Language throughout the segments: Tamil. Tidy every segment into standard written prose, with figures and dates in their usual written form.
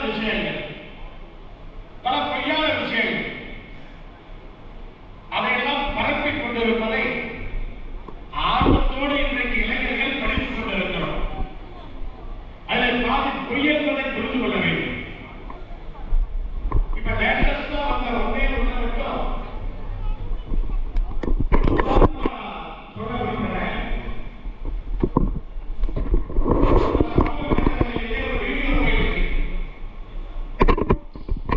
விஷயங்கள், பல பொய்யான விஷயங்கள், அதையெல்லாம் பரப்பிக் கொண்டிருப்பதை ஆர்வத்தோடு இன்றைக்கு இளைஞர்கள் படித்துக் கொண்டிருக்கிறோம். அதில் பாதி பொய் என்பதை புரிந்து கொள்ள வேண்டும். இப்ப லேட்டஸ்டா வந்த ஒன்னே ஒன்று மட்டும் சொல்ல விரும்புகிறேன். ஒரு வீடியோ போயிருக்கு.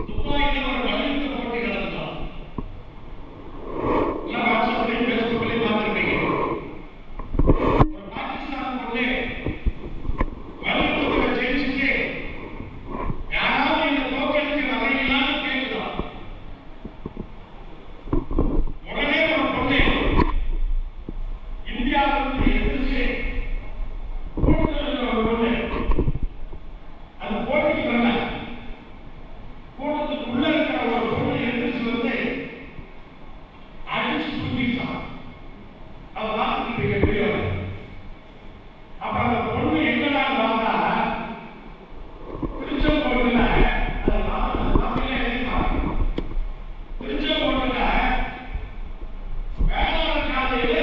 துபாயில் ஒரு மல்யுத்த போட்டி நடந்தோம். வாட்ஸ்அப்லையும் பேஸ்புக்லையும் பார்த்துருப்பீங்க. ஒரு பாகிஸ்தான் பொண்ணு மல்யுத்தத்தில் ஜெயிச்சுட்டு யாராவது இந்த தோக்கத்துக்கு வரையிலான்னு கேட்குதான். உடனே ஒரு பொண்ணு இந்தியாவிலிருந்து எதிர்த்து கூட்டத்தில் ஒரு பொண்ணு அந்த போட்டிக்கு வரல. கூட்டத்துக்குள்ள இருக்கிற ஒரு பொண்ணு எதிர்த்து வந்து அடிச்சு தூக்கிட்டான். அவ பார்த்துட்டு இருக்க முடியாது. அப்புறம் அந்த பொண்ணு எங்கடா பார்த்தா திருச்செங்கோட்டுல திருச்செங்கோட்டுல வேளாண் காலையில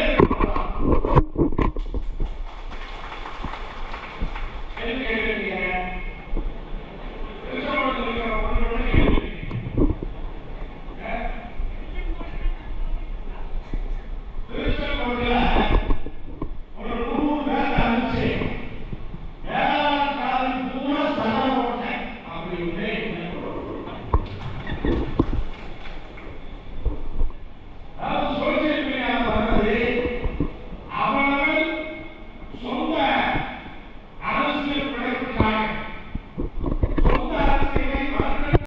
எதுக்கு எழுதுறீங்க?